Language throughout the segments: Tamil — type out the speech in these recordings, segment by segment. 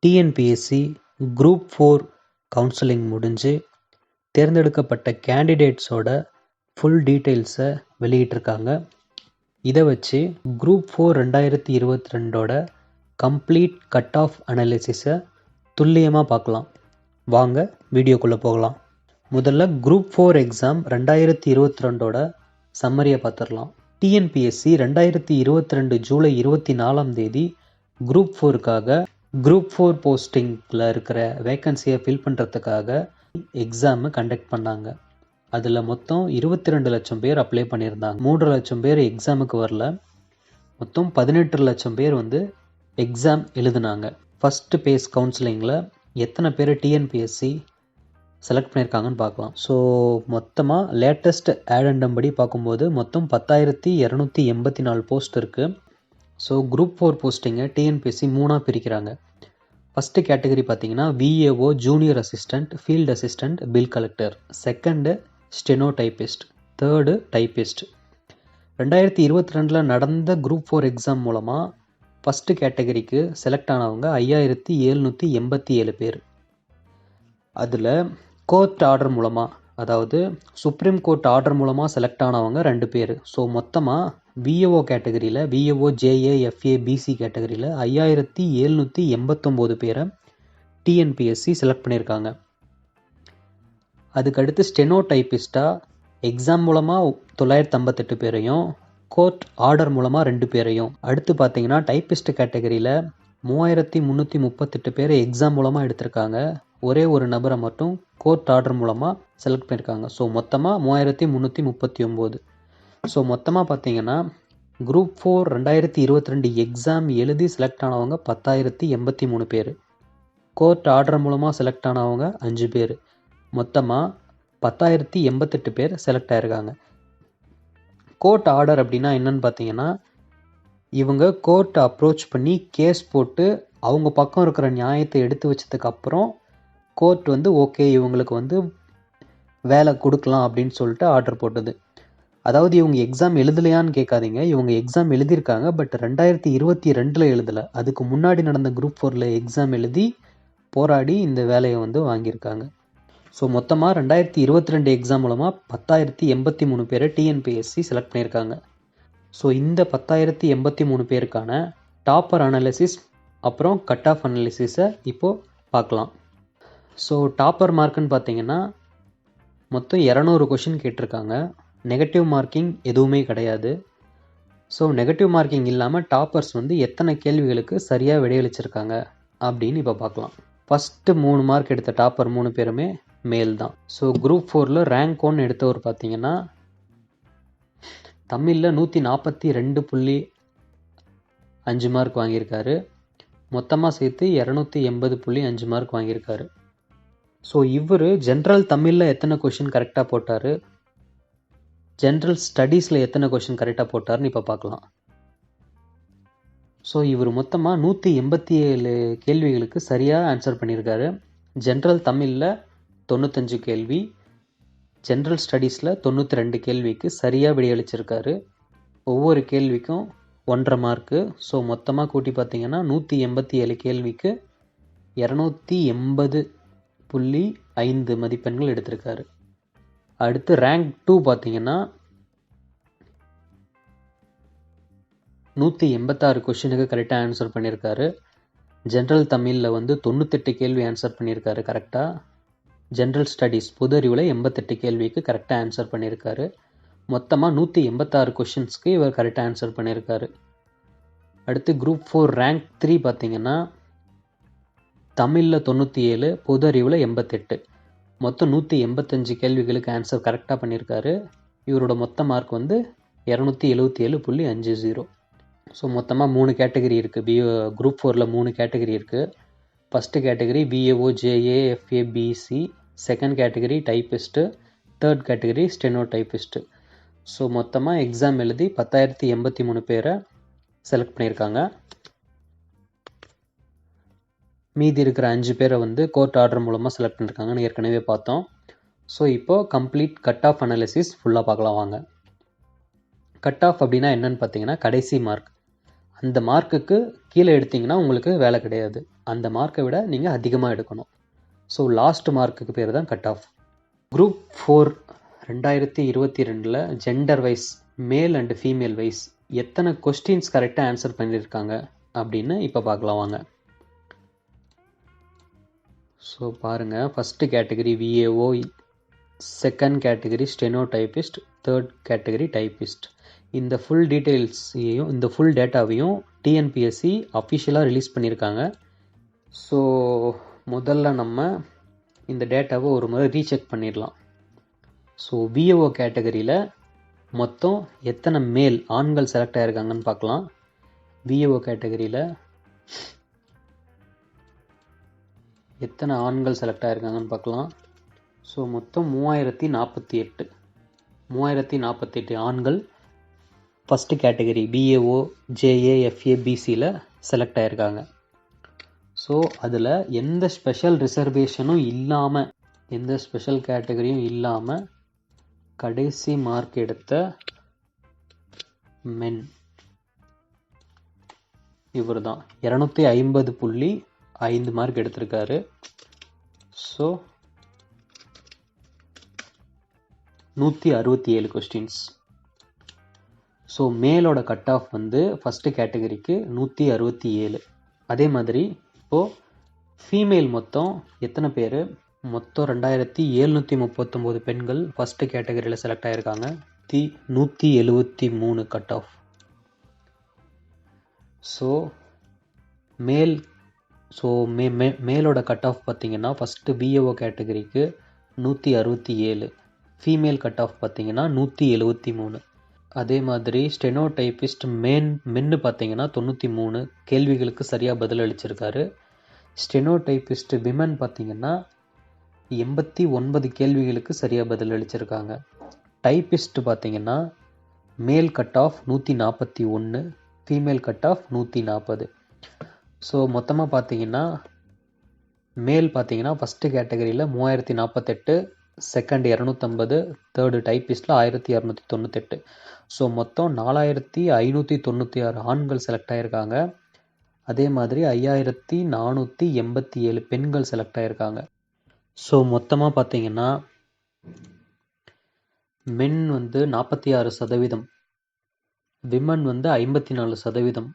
டிஎன்பிஎஸ்சி குரூப் 4 கவுன்சிலிங் முடிஞ்சு தேர்ந்தெடுக்கப்பட்ட கேண்டிடேட்ஸோட ஃபுல் டீட்டெயில்ஸை வெளியிட்டிருக்காங்க. இதை வச்சு குரூப் 4 2022ஓட கம்ப்ளீட் கட் ஆஃப் அனாலிசிஸை துல்லியமாக பார்க்கலாம். வாங்க வீடியோக்குள்ளே போகலாம். முதல்ல குரூப் 4 எக்ஸாம் 2022ஓட சம்மரியை பார்த்துடலாம். டிஎன்பிஎஸ்சி 2022 ஜூலை 24ஆம் தேதி குரூப் 4க்காக குரூப் 4 போஸ்டிங்கில் இருக்கிற வேக்கன்சியை ஃபில் பண்ணுறதுக்காக எக்ஸாமை கண்டக்ட் பண்ணாங்க. அதில் மொத்தம் 22 லட்சம் பேர் அப்ளை பண்ணியிருந்தாங்க. 3 லட்சம் பேர் எக்ஸாமுக்கு வரல. மொத்தம் 18 லட்சம் பேர் எக்ஸாம் எழுதுனாங்க. ஃபஸ்ட்டு பேஸ் கவுன்சிலிங்கில் எத்தனை பேர் டிஎன்பிஎஸ்சி செலக்ட் பண்ணியிருக்காங்கன்னு பார்க்கலாம். ஸோ மொத்தமாக லேட்டஸ்ட் ஆடண்டம் படி பார்க்கும்போது மொத்தம் 10,284 போஸ்ட் இருக்குது. ஸோ குரூப் 4 போஸ்டிங்கை டிஎன்பிஎஸ்சி 3ஆக பிரிக்கிறாங்க. ஃபஸ்ட்டு கேட்டகரி பார்த்தீங்கன்னா VAO, junior assistant, field assistant, bill collector. Second steno typist. Third typist. 2022 நடந்த குரூப் 4 எக்ஸாம் மூலமாக ஃபஸ்ட்டு கேட்டகரிக்கு செலக்ட் ஆனவங்க 5,787 பேர். அதில் கோர்ட் ஆர்டர் மூலமாக, அதாவது சுப்ரீம் கோர்ட் ஆர்டர் மூலமாக செலக்ட் ஆனவங்க 2 பேர். ஸோ மொத்தமாக விஏஓ கேட்டகரியில், விஏஓ ஜேஏ எஃப்ஏ பிசி கேட்டகரியில் 5,789 பேரை டிஎன்பிஎஸ்சி செலக்ட் பண்ணியிருக்காங்க. அதுக்கடுத்து ஸ்டெனோ டைப்பிஸ்டாக எக்ஸாம் மூலமாக 958 பேரையும், கோர்ட் ஆர்டர் மூலமாக 2 பேரையும். அடுத்து பார்த்தீங்கன்னா டைப்பிஸ்ட் கேட்டகரியில் 3,338 பேரை எக்ஸாம் மூலமாக எடுத்திருக்காங்க. ஒரே ஒரு நபரை மட்டும் கோர்ட் ஆர்டர் மூலமாக செலக்ட் பண்ணியிருக்காங்க. ஸோ மொத்தமாக 3,339. ஸோ மொத்தமாக பார்த்தீங்கன்னா குரூப் 4 2022 எக்ஸாம் எழுதி செலக்ட் ஆனவங்க 10,083 பேர். கோர்ட் ஆர்டர் மூலமாக செலக்ட் ஆனவங்க 5 பேர். மொத்தமாக 10,088 பேர் செலக்ட் ஆகிருக்காங்க. கோர்ட் ஆர்டர் அப்படின்னா என்னன்னு பார்த்தீங்கன்னா, இவங்க கோர்ட்டை அப்ரோச் பண்ணி கேஸ் போட்டு அவங்க பக்கம் இருக்கிற நியாயத்தை எடுத்து வச்சதுக்கப்புறம் கோர்ட் ஓகே இவங்களுக்கு வேலை கொடுக்கலாம் அப்படின்னு சொல்லிட்டு ஆர்டர் போட்டது. அதாவது இவங்க எக்ஸாம் எழுதலையான்னு கேட்காதீங்க, இவங்க எக்ஸாம் எழுதியிருக்காங்க. பட் 2022 எழுதலை. அதுக்கு முன்னாடி நடந்த குரூப் 4 எக்ஸாம் எழுதி போராடி இந்த வேலையை வாங்கியிருக்காங்க. ஸோ மொத்தமாக 2022 எக்ஸாம் மூலமாக 10,083 பேரை டிஎன்பிஎஸ்சி செலக்ட் பண்ணியிருக்காங்க. ஸோ இந்த 10,083 பேருக்கான டாப்பர் அனாலிசிஸ் அப்புறம் கட் ஆஃப் அனாலிசிஸை இப்போது பார்க்கலாம். ஸோ டாப்பர் மார்க்குன்னு பார்த்தீங்கன்னா மொத்தம் 200 கொஷின் கேட்டிருக்காங்க. நெகட்டிவ் மார்க்கிங் எதுவுமே கிடையாது. ஸோ நெகட்டிவ் மார்க்கிங் இல்லாமல் டாப்பர்ஸ் எத்தனை கேள்விகளுக்கு சரியாக விடையளிச்சிருக்காங்க அப்படின்னு இப்போ பார்க்கலாம். ஃபஸ்ட்டு 3 மார்க் எடுத்த டாப்பர் 3 பேருமே மேல் தான். ஸோ குரூப் 4 ரேங்க் 1 எடுத்தவர் பார்த்தீங்கன்னா தமிழில் 142.5 மார்க் வாங்கியிருக்காரு. மொத்தமாக சேர்த்து 280.5 மார்க் வாங்கியிருக்காரு. ஸோ இவர் ஜென்ரல் தமிழில் எத்தனை கொஷின் கரெக்டாக போட்டார், ஜென்ரல் ஸ்டடீஸில் எத்தனை கொஷின் கரெக்டாக போட்டார்னு இப்போ பார்க்கலாம். ஸோ இவர் மொத்தமாக 187 கேள்விகளுக்கு சரியாக ஆன்சர் பண்ணியிருக்காரு. ஜென்ரல் தமிழில் 95 கேள்வி, ஜென்ரல் ஸ்டடீஸில் 92 கேள்விக்கு சரியாக விடையளிச்சிருக்காரு. ஒவ்வொரு கேள்விக்கும் 1.5 மார்க்கு. ஸோ மொத்தமாக கூட்டி பார்த்தீங்கன்னா 187 கேள்விக்கு 280.5 மதிப்பெண்கள் எடுத்திருக்காரு. அடுத்து ரேங்க் 2 பார்த்தீங்கன்னா 186 கொஷினுக்கு கரெக்டாக ஆன்சர் பண்ணியிருக்காரு. ஜென்ரல் தமிழில் 98 கேள்வி ஆன்சர் பண்ணியிருக்காரு கரெக்டாக. ஜென்ரல் ஸ்டடீஸ் பொது அறிவில் 88 கேள்விக்கு கரெக்டாக ஆன்சர் பண்ணியிருக்காரு. மொத்தமாக 186 கொஷின்ஸ்க்கு இவர் கரெக்டாக ஆன்சர் பண்ணியிருக்காரு. அடுத்து குரூப் 4 ரேங்க் 3 பார்த்தீங்கன்னா தமிழில் 97, பொது அறிவில் 88, மொத்தம் 185 கேள்விகளுக்கு ஆன்சர் கரெக்டாக பண்ணியிருக்காரு. இவரோட மொத்த மார்க் 277.50. ஸோ மொத்தமாக 3 கேட்டகரி இருக்குது. குரூப் 4 3 கேட்டகரி இருக்குது. First category VAO JA FA BC, second category typist, third category steno typist. So மொத்தமாக எக்ஸாம் எழுதி 10,083 பேரை செலக்ட் பண்ணியிருக்காங்க. மீதி இருக்கிற 5 பேரை கோர்ட் ஆர்டர் மூலமாக செலக்ட் பண்ணியிருக்காங்கன்னு ஏற்கனவே பார்த்தோம். ஸோ இப்போது கம்ப்ளீட் கட் ஆஃப் அனாலிசிஸ் ஃபுல்லாக பார்க்கலாம் வாங்க. கட் ஆஃப் அப்படின்னா என்னன்னு பார்த்தீங்கன்னா கடைசி மார்க். அந்த மார்க்குக்கு கீழே எடுத்தீங்கன்னா உங்களுக்கு வேலை கிடையாது. அந்த மார்க்கை விட நீங்கள் அதிகமாக எடுக்கணும். ஸோ லாஸ்ட் மார்க்குக்கு பேர் தான் cut off. Group 4 2022 gender wise male and female wise எத்தனை கொஸ்டின்ஸ் கரெக்டாக ஆன்சர் பண்ணியிருக்காங்க அப்படின்னு இப்போ பார்க்கலாம் வாங்க. ஸோ பாருங்கள், first category VAO, second category steno typist, third category typist. இந்த ஃபுல் டீட்டெயில்ஸையும் இந்த ஃபுல் டேட்டாவையும் டிஎன்பிஎஸ்சி அஃபிஷியலாக ரிலீஸ் பண்ணியிருக்காங்க. ஸோ முதல்ல நம்ம இந்த டேட்டாவை ஒரு முறை ரீசெக் பண்ணிடலாம். ஸோ விஏஓ கேட்டகரியில் மொத்தம் எத்தனை மேல் ஆண்கள் செலக்ட் ஆகிருக்காங்கன்னு பார்க்கலாம். விஏஓ கேட்டகரியில் எத்தனை ஆண்கள் செலக்ட் ஆகிருக்காங்கன்னு பார்க்கலாம். ஸோ மொத்தம் 3048 ஆண்கள் ஃபஸ்ட்டு கேட்டகரி பிஏஓ ஜேஏஎஃப்ஏ பிசியில் செலக்ட் ஆகிருக்காங்க. ஸோ அதில் எந்த ஸ்பெஷல் ரிசர்வேஷனும் இல்லாமல், எந்த ஸ்பெஷல் கேட்டகரியும் இல்லாமல் கடைசி மார்க் எடுத்த மென் இவர் தான். 250.5 மார்க் எடுத்திருக்காரு. So 167 questions. ஸோ மேலோட கட் ஆஃப் வந்து ஃபஸ்ட்டு கேட்டகரிக்கு 167. அதே மாதிரி இப்போது ஃபீமேல் மொத்தம் எத்தனை பேர்? மொத்தம் 2739 பெண்கள் ஃபஸ்ட்டு கேட்டகரியில் select ஆகிருக்காங்க. 173 cut off. So male மேலோட cut of பார்த்தீங்கன்னா ஃபஸ்ட்டு பிஏஓ கேட்டகரிக்கு 167, ஃபீமேல் கட் ஆஃப் பார்த்தீங்கன்னா 173. அதே மாதிரி ஸ்டெனோ டைப்பிஸ்ட் மென்னு பார்த்தீங்கன்னா 93 கேள்விகளுக்கு சரியாக பதில் அளிச்சிருக்காரு. ஸ்டெனோ டைப்பிஸ்ட் விமன் பார்த்தீங்கன்னா 89 கேள்விகளுக்கு சரியாக பதில் அளிச்சிருக்காங்க. டைப்பிஸ்ட் பார்த்தீங்கன்னா மேல் cut off 141, female cut off 140. So மொத்தமாக பார்த்தீங்கன்னா மேல் பார்த்தீங்கன்னா ஃபஸ்ட்டு கேட்டகரியில் 3048, செகண்ட் 250, தேர்டு டைப்பிஸ்டில் 1298. ஸோ மொத்தம் 4596 ஆண்கள் செலக்ட் ஆகிருக்காங்க. அதே மாதிரி 5487 பெண்கள் செலக்ட் ஆகிருக்காங்க. ஸோ மொத்தமாக பார்த்தீங்கன்னா மென் வந்து 46%, விமன் வந்து 54%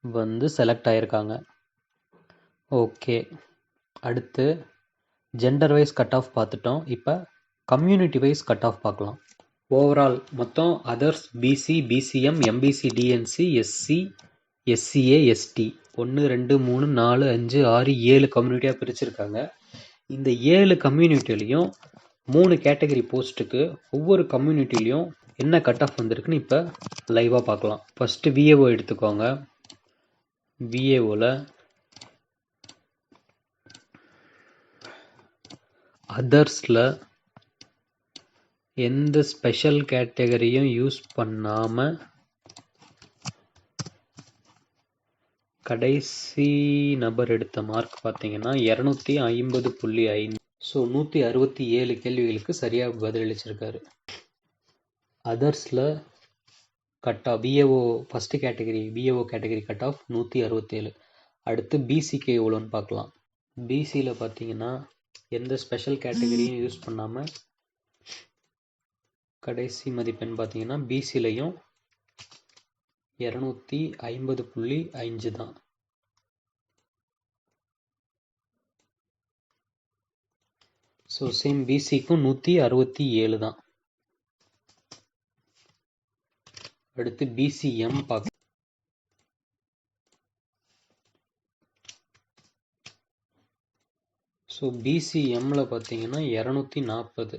வந்து செலக்ட் ஆகிருக்காங்க. ஓகே, அடுத்து ஜெண்டர் வைஸ் கட் ஆஃப் பார்த்துட்டோம். இப்போ கம்யூனிட்டி வைஸ் கட் ஆஃப் பார்க்கலாம். ஓவரால் மொத்தம் others BC, BCM, MBC, DNC, SC, SCA, ST 1 2 3 4 5 6 7 கம்யூனிட்டியாக பிரிச்சிருக்காங்க. இந்த 7 கம்யூனிட்டிலையும் 3 கேட்டகரி போஸ்ட்டுக்கு ஒவ்வொரு கம்யூனிட்டிலையும் என்ன கட் ஆஃப் வந்திருக்குன்னு இப்போ லைவாக பார்க்கலாம். ஃபஸ்ட்டு விஏஓ எடுத்துக்கோங்க. விஏஓவில் அதர்ஸில் எந்த ஸ்பெஷல் கேட்டகரியும் யூஸ் பண்ணாமல் கடைசி நபர் எடுத்த மார்க் பார்த்தீங்கன்னா 250.5. ஸோ 167 கேள்விகளுக்கு சரியாக பதிலளிச்சிருக்காரு. அதர்ஸில் cut off BAO first category BAO category cut off 167. அடுத்து பிசிக்கு எவ்வளோன்னு பார்க்கலாம். பிசியில் பார்த்தீங்கன்னா எந்த ஸ்பெஷல் கேட்டகரியும் யூஸ் பண்ணாமல் கடைசி மதிப்பெண் பார்த்தீங்கன்னா பிசிலையும் 250.5 தான். ஸோ சேம் பிசிக்கும் 167 தான். அடுத்து பிசிஎம் பார்க்க. ஸோ பிசிஎம்மில் பார்த்தீங்கன்னா 240.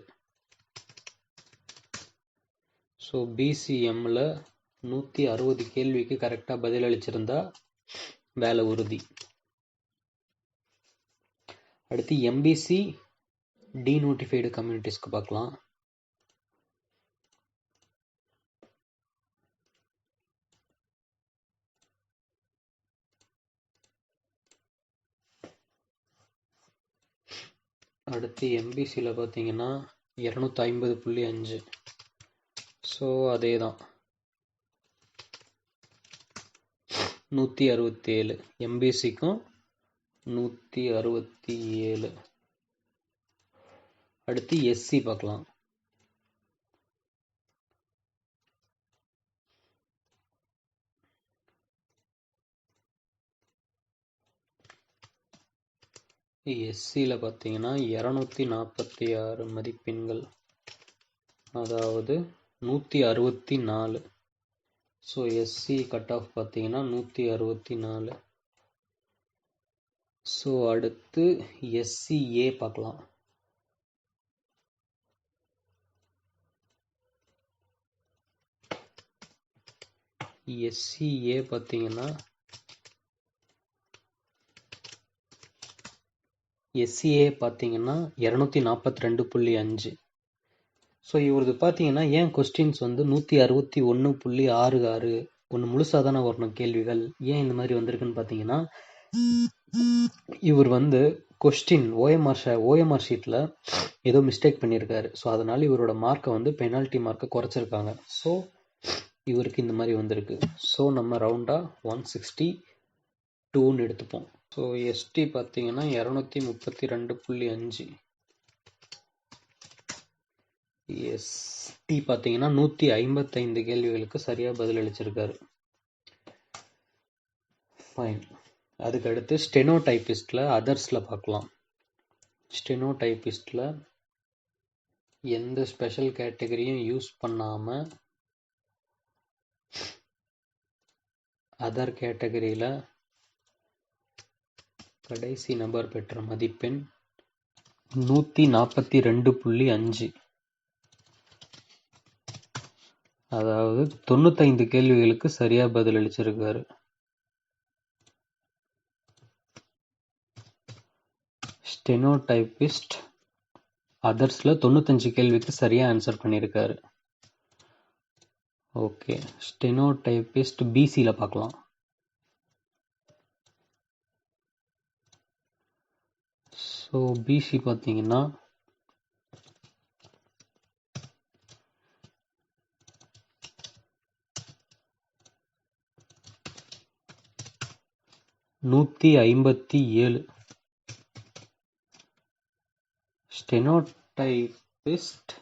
ஸோ பிசிஎம்மில் 160 கேள்விக்கு கரெக்டாக பதிலளிச்சிருந்தா வேலை உறுதி. அடுத்து எம்பிசி டீநோட்டிஃபைடு கம்யூனிட்டிஸ்க்கு பார்க்கலாம். அடுத்து எம்பிசியில் பார்த்தீங்கன்னா 250.5. ஸோ அதே தான். 167. எம்பிசிக்கும் 167. அடுத்து எஸ்சி பார்க்கலாம். எஸ்சியில் பார்த்தீங்கன்னா 246 மதிப்பெண்கள், அதாவது 164. ஸோ எஸ்சி கட் ஆஃப் பார்த்தீங்கன்னா 164. ஸோ அடுத்து எஸ்சிஏ பார்க்கலாம். எஸ்சிஏ பார்த்தீங்கன்னா எஸ்சிஏ பார்த்தீங்கன்னா 242.5. ஸோ இவரது பார்த்தீங்கன்னா ஏன் கொஸ்டின்ஸ் வந்து 161.66 ஒன்று முழுசாக தானே வரணும் கேள்விகள், ஏன் இந்த மாதிரி வந்திருக்குன்னு பார்த்தீங்கன்னா, இவர் வந்து கொஸ்டின் ஓஎம்ஆர் ஷீட்டில் ஏதோ மிஸ்டேக் பண்ணியிருக்காரு. ஸோ அதனால் இவரோட மார்க்கை வந்து பெனால்ட்டி மார்க்கை குறைச்சிருக்காங்க. ஸோ இவருக்கு இந்த மாதிரி வந்திருக்கு. ஸோ நம்ம ரவுண்டாக 162ன்னு எடுத்துப்போம். ஸோ எஸ்டி பார்த்தீங்கன்னா 232.5. எஸ்டி பார்த்தீங்கன்னா 155 கேள்விகளுக்கு சரியாக பதில் அளிச்சிருக்காரு. ஃபைன். அதுக்கு அடுத்து ஸ்டெனோ டைப்பிஸ்டில் அதர்ஸில் பார்க்கலாம். ஸ்டெனோ டைப்பிஸ்டில் எந்த ஸ்பெஷல் கேட்டகரியும் யூஸ் பண்ணாமல் அதர் கேட்டகரியில் கடைசி நபர் பெற்ற மதிப்பெண் 142.5. அதாவது 95 கேள்விகளுக்கு சரியா பதில் அளிச்சிருக்காரு. ஸ்டெனோ டைப்பிஸ்ட் அதர்ஸ்ல 95 கேள்விக்கு சரியா ஆன்சர் பண்ணியிருக்காரு. ஓகே, ஸ்டெனோ டைப்பிஸ்ட் பிசில பார்க்கலாம். ஸோ பிசி பார்த்தீங்கன்னா நூற்றி 57. Steno typist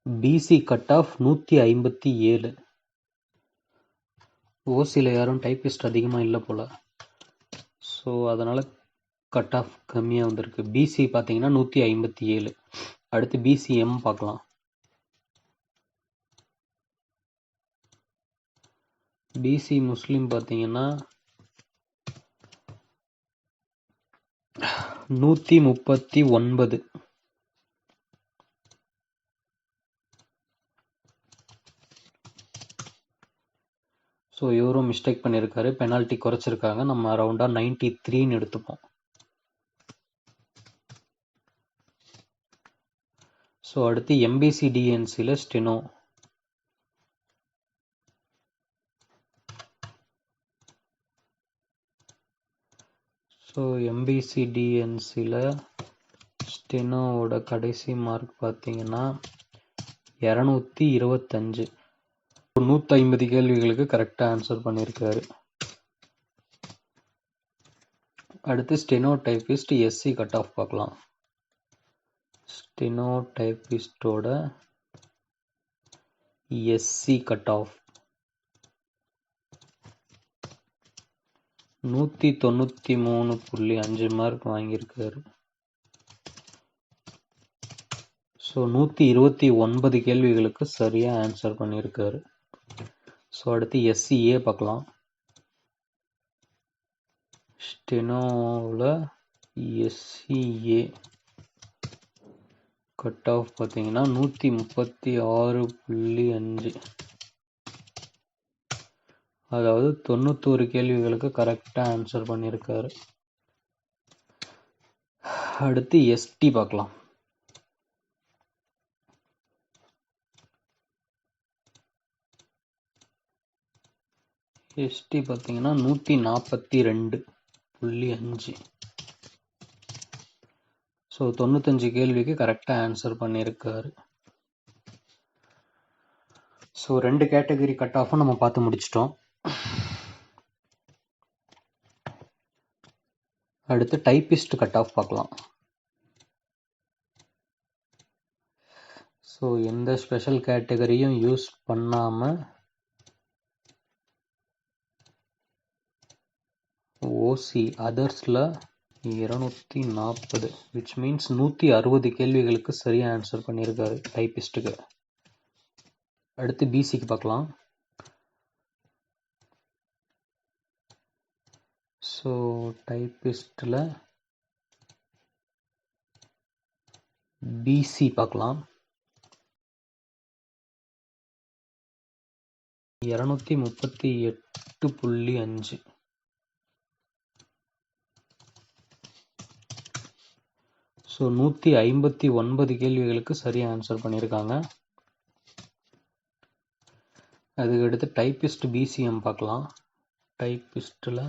BC cut off 157. ஓசியில் யாரும் டைப்பிஸ்ட் அதிகமாக இல்லை போல். ஸோ அதனால் கட் ஆஃப் கம்மியாக வந்திருக்கு. பிசி பார்த்தீங்கன்னா 157. அடுத்து பிசிஎம் பார்க்கலாம். பிசி முஸ்லீம் பார்த்தீங்கன்னா 139. ஸோ இவரும் மிஸ்டேக் பண்ணியிருக்காரு, பெனால்ட்டி குறைச்சிருக்காங்க. நம்ம அரௌண்டாக 93ன்னு எடுத்துப்போம். ஸோ அடுத்து எம்பிசிடிஎன்சியில் ஸ்டெனோ. ஸோ எம்பிசிடிஎன்சியில் ஸ்டெனோவோட கடைசி மார்க் பார்த்தீங்கன்னா 225. 150 கேள்விகளுக்கு கரெக்டாக ஆன்சர் பண்ணியிருக்காரு. அடுத்து steno typist SC cut off பார்க்கலாம். ஸ்டெனோ டைப்பிஸ்டோட எஸ்சி கட் ஆஃப் 193.5 மார்க் வாங்கியிருக்காரு. ஸோ 129 கேள்விகளுக்கு சரியாக ஆன்சர் பண்ணியிருக்காரு. ஸோ அடுத்து எஸ்சிஏ பார்க்கலாம். ஸ்டெனோவில் எஸ்சிஏ கட் ஆஃப் பார்த்தீங்கன்னா 136.5. அதாவது 91 கேள்விகளுக்கு கரெக்டாக ஆன்சர் பண்ணியிருக்காரு. அடுத்து எஸ்டி பார்க்கலாம். எஸ்டி பார்த்தீங்கன்னா 142.5. ஸோ 95 கேள்விக்கு கரெக்டாக ஆன்சர் பண்ணியிருக்காரு. ஸோ 2 கேட்டகரி கட் ஆஃபும் நம்ம பார்த்து முடிச்சிட்டோம். அடுத்து டைப்பிஸ்ட் கட் ஆஃப் பார்க்கலாம். ஸோ எந்த ஸ்பெஷல் கேட்டகரியும் யூஸ் பண்ணாமல் ஓசி அதர்ஸில் 240, விச் மீன்ஸ் 160 கேள்விகளுக்கு சரியாக ஆன்சர் பண்ணியிருக்காரு டைப்பிஸ்ட்டுக்கு. அடுத்து பிசிக்கு பார்க்கலாம். ஸோ டைப்பிஸ்டில் பிசி பார்க்கலாம். 238.5. ஸோ 159 கேள்விகளுக்கு சரியாக ஆன்சர் பண்ணியிருக்காங்க. அதுக்கடுத்து டைப்பிஸ்ட் பிசிஎம் பார்க்கலாம். டைப்பிஸ்டில்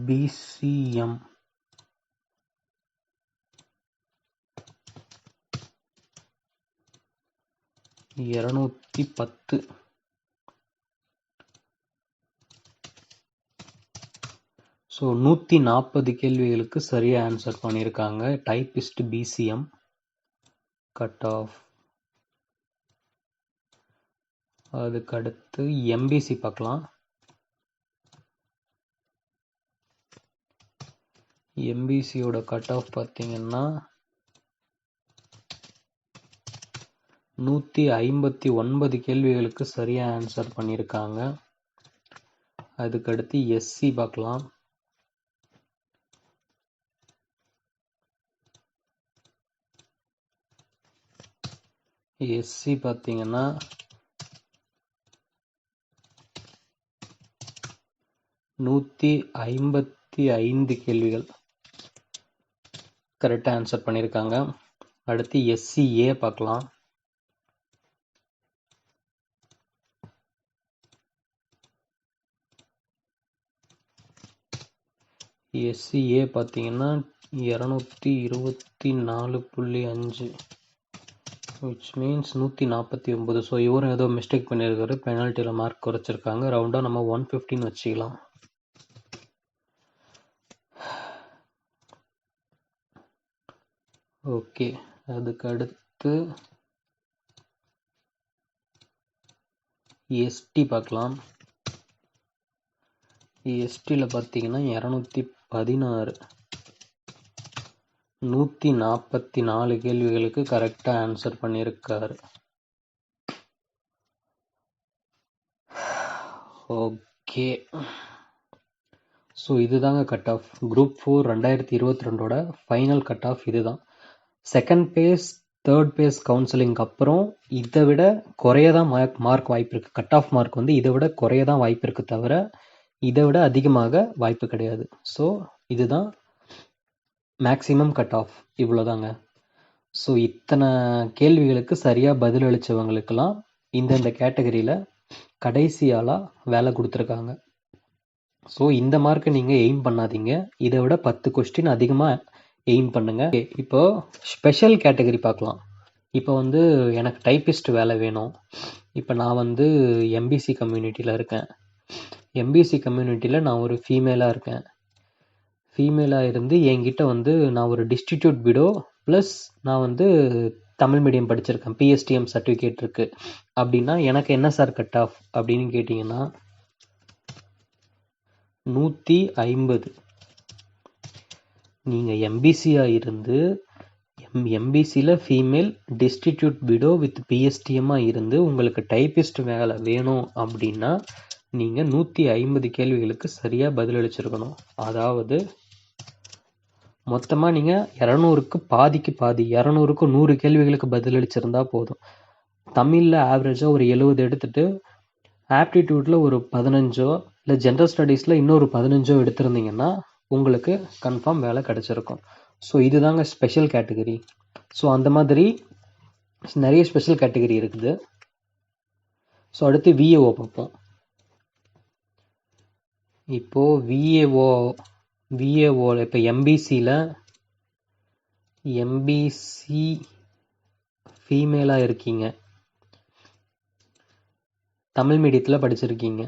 பிசிஎம் 210. ஸோ 140 கேள்விகளுக்கு சரியாக ஆன்சர் பண்ணியிருக்காங்க டைப்பிஸ்ட் பிசிஎம் கட் ஆஃப். அதுக்கடுத்து எம்பிசி பார்க்கலாம். எம்பிசியோட கட் ஆஃப் பார்த்தீங்கன்னா 159 கேள்விகளுக்கு சரியாக ஆன்சர் பண்ணியிருக்காங்க. அதுக்கடுத்து எஸ்சி பார்க்கலாம். எஸ்சி பார்த்தீங்கன்னா 155 கேள்விகள் கரெக்டாக ஆன்சர் பண்ணியிருக்காங்க. அடுத்து எஸ்சிஏ பார்க்கலாம். எஸ்சிஏ பார்த்தீங்கன்னா 224.5, விச் மீன்ஸ் 149. ஸோ இவரும் ஏதோ மிஸ்டேக் பண்ணியிருக்காரு, பெனால்ட்டியில் மார்க் குறைச்சிருக்காங்க. ரவுண்டாக நம்ம 115 வச்சுக்கலாம். ஓகே, அதுக்கு அடுத்து எஸ்டி பார்க்கலாம். எஸ்டியில் பார்த்தீங்கன்னா 216, 144 கேள்விகளுக்கு கரெக்டாக ஆன்சர் பண்ணியிருக்காரு. ஓகே, ஸோ இதுதாங்க cut off. Group 4 2022 final cut off இதுதான். செகண்ட் பேஸ் தேர்ட் பேஸ் கவுன்சிலிங்க்கு அப்புறம் இதை விட குறைய தான் மார்க் வாய்ப்பு இருக்குது. கட் ஆஃப் மார்க் வந்து இதை விட குறைய தான் வாய்ப்பு இருக்குது, தவிர இதை விட அதிகமாக வாய்ப்பு கிடையாது. ஸோ இதுதான் மேக்ஸிமம் கட் ஆஃப், இவ்வளோதாங்க. ஸோ இத்தனை கேள்விகளுக்கு சரியாக பதில் அளித்தவங்களுக்கெல்லாம் இந்தந்த கேட்டகரியில் கடைசியாலாக வேலை கொடுத்துருக்காங்க. ஸோ இந்த மார்க்கை நீங்கள் எய்ம் பண்ணாதீங்க, இதை விட 10 கொஸ்டின் அதிகமாக எய்ம் பண்ணுங்க. இப்போ ஸ்பெஷல் கேட்டகரி பார்க்கலாம். இப்போ வந்து எனக்கு டைப்பிஸ்ட் வேலை வேணும். இப்போ நான் வந்து எம்பிசி கம்யூனிட்டியில் இருக்கேன். எம்பிசி கம்யூனிட்டியில் நான் ஒரு ஃபீமேலாக இருக்கேன். ஃபீமேலாக இருந்து என்கிட்ட வந்து நான் ஒரு டிஸ்ட்ரிபியூட் விடோ ப்ளஸ் நான் வந்து தமிழ் மீடியம் படிச்சிருக்கேன், பிஎஸ்டிஎம் சர்டிஃபிகேட் இருக்குது அப்படின்னா எனக்கு என்ன சார் கட் ஆஃப் அப்படின்னு கேட்டிங்கன்னா 150. நீங்கள் எம்பிசியாக இருந்து எம்பிசியில் ஃபீமேல் டிஸ்ட்ரிபியூட் விடோ வித் பிஎஸ்டிஎம்மாக இருந்து உங்களுக்கு டைப்பிஸ்ட் வேலை வேணும் அப்படின்னா நீங்கள் 150 கேள்விகளுக்கு சரியாக பதிலளிச்சிருக்கணும். அதாவது மொத்தமாக நீங்கள் 200க்கு பாதிக்கு பாதி, 200க்கு 100 கேள்விகளுக்கு பதிலளிச்சிருந்தா போதும். தமிழில் ஆவரேஜாக ஒரு 70 எடுத்துகிட்டு ஆப்டிடியூட்டில் ஒரு 15 இல்லை ஜென்ரல் ஸ்டடீஸில் இன்னொரு 15 எடுத்திருந்தீங்கன்னா உங்களுக்கு கன்ஃபார்ம் வேலை கிடச்சிருக்கும். ஸோ இதுதாங்க ஸ்பெஷல் கேட்டகரி. ஸோ அந்த மாதிரி நிறைய ஸ்பெஷல் கேட்டகரி இருக்குது. ஸோ அடுத்து விஏஓ பார்ப்போம். இப்போது விஏஓ இப்போ எம்பிசி ஃபீமேலாக இருக்கீங்க. தமிழ் மீடியத்தில் படிச்சிருக்கீங்க,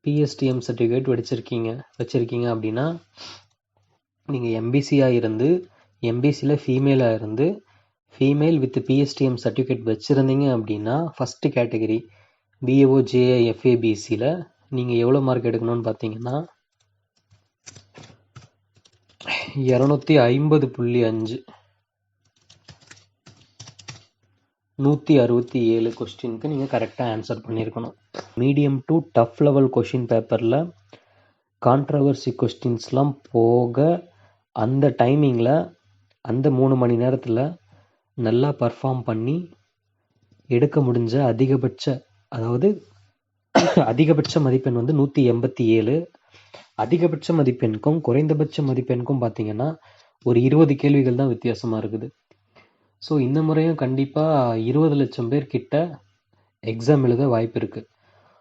பிஎஸ்டிஎம் சர்டிஃபிகேட் வச்சுருக்கீங்க அப்படின்னா நீங்கள் எம்பிசியாக இருந்து எம்பிசியில் ஃபீமேலாக இருந்து ஃபீமேல் வித் பிஎஸ்டிஎம் சர்டிஃபிகேட் வச்சுருந்தீங்க அப்படின்னா ஃபஸ்ட்டு கேட்டகரி பிஏஓ ஜேஏ எஃப்ஏபிசியில் நீங்கள் எவ்வளோ மார்க் எடுக்கணும்னு பார்த்தீங்கன்னா 250.5 167 கொஸ்டினுக்கு நீங்கள் கரெக்டாக ஆன்சர் பண்ணியிருக்கணும். Medium to tough level question பேப்பரில் கான்ட்ரவர்சி கொஸ்டின்ஸ்லாம் போக அந்த டைமிங்கில் அந்த 3 மணி நேரத்தில் நல்லா பர்ஃபார்ம் பண்ணி எடுக்க முடிஞ்ச அதிகபட்ச மதிப்பெண் வந்து 187. அதிகபட்ச மதிப்பெண்ணுக்கும் குறைந்தபட்ச மதிப்பெண்ணுக்கும் பார்த்தீங்கன்னா ஒரு 20 கேள்விகள் தான் வித்தியாசமாக இருக்குது. ஸோ இந்த முறையும் கண்டிப்பாக 20 லட்சம் பேர் கிட்ட எக்ஸாம் எழுத வாய்ப்பு இருக்குது.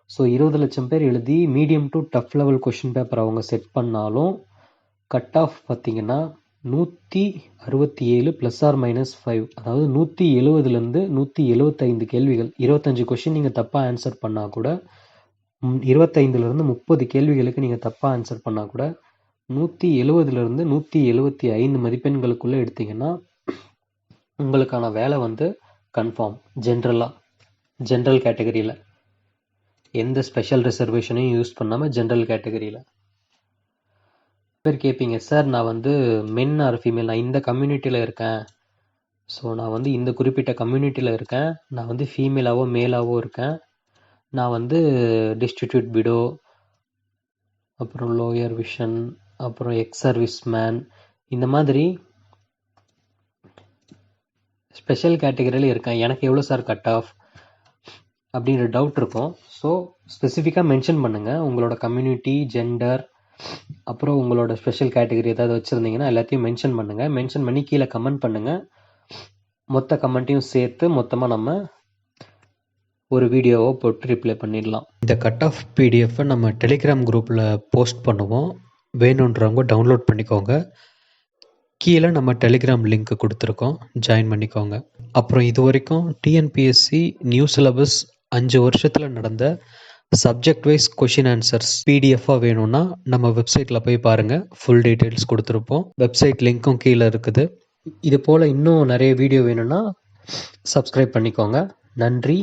ஸோ 20 லட்சம் பேர் எழுதி medium to tough level question paper அவங்க செட் பண்ணாலும் கட் ஆஃப் பார்த்தீங்கன்னா 167 +or-5, அதாவது 170லேருந்து 175 கேள்விகள். 25 கொஷின் நீங்கள் தப்பாக ஆன்சர் பண்ணால் கூட 25லேருந்து 30 கேள்விகளுக்கு நீங்கள் தப்பாக ஆன்சர் பண்ணால் கூட 170லேருந்து 175 மதிப்பெண்களுக்குள்ளே எடுத்தீங்கன்னா உங்களுக்கான வேலை வந்து கன்ஃபார்ம். ஜென்ரல் கேட்டகரியில் எந்த ஸ்பெஷல் ரிசர்வேஷனையும் யூஸ் பண்ணாமல் ஜென்ரல் கேட்டகரியில். பேர் கேட்பீங்க, சார் நான் வந்து மென் ஆர் ஃபீமேல், நான் இந்த கம்யூனிட்டியில் இருக்கேன், ஸோ நான் வந்து இந்த குறிப்பிட்ட கம்யூனிட்டியில் இருக்கேன், நான் வந்து ஃபீமேலாவோ மேலாவோ இருக்கேன், நான் வந்து டிஸ்ட்ரிபியூட் விடோ, அப்புறம் லோயர் விஷன், அப்புறம் எக்ஸ் சர்வீஸ் மேன், இந்த மாதிரி ஸ்பெஷல் கேட்டகரியில் இருக்கேன், எனக்கு எவ்வளோ சார் கட் ஆஃப் அப்படின்ற டவுட் இருக்கும். ஸோ ஸ்பெசிஃபிக்காக மென்ஷன் பண்ணுங்கள் உங்களோட கம்யூனிட்டி, ஜெண்டர், அப்புறம் உங்களோட ஸ்பெஷல் கேட்டகரி ஏதாவது வச்சுருந்தீங்கன்னா எல்லாத்தையும் மென்ஷன் பண்ணுங்கள். மென்ஷன் பண்ணி கீழே கமெண்ட் பண்ணுங்கள். மொத்த கமெண்ட்டையும் சேர்த்து மொத்தமாக நம்ம ஒரு வீடியோவை போட்டு ரிப்ளை பண்ணிடலாம். இந்த கட் ஆஃப் பிடிஎஃப்பை நம்ம டெலிகிராம் குரூப்பில் போஸ்ட் பண்ணுவோம், வேணுன்றவங்க டவுன்லோட் பண்ணிக்கோங்க. கீழே நம்ம டெலிகிராம் லிங்க் கொடுத்துருக்கோம், ஜாயின் பண்ணிக்கோங்க. அப்புறம் இது வரைக்கும் டிஎன்பிஎஸ்சி நியூ சிலபஸ் 5 வருஷத்தில் நடந்த சப்ஜெக்ட் வைஸ் கொஷின் ஆன்சர்ஸ் பிடிஎஃபாக வேணும்னா நம்ம வெப்சைட்டில் போய் பாருங்கள், ஃபுல் டீட்டெயில்ஸ் கொடுத்துருப்போம். வெப்சைட் லிங்க்கும் கீழே இருக்குது. இது போல் இன்னும் நிறைய வீடியோ வேணும்னா சப்ஸ்கிரைப் பண்ணிக்கோங்க. நன்றி.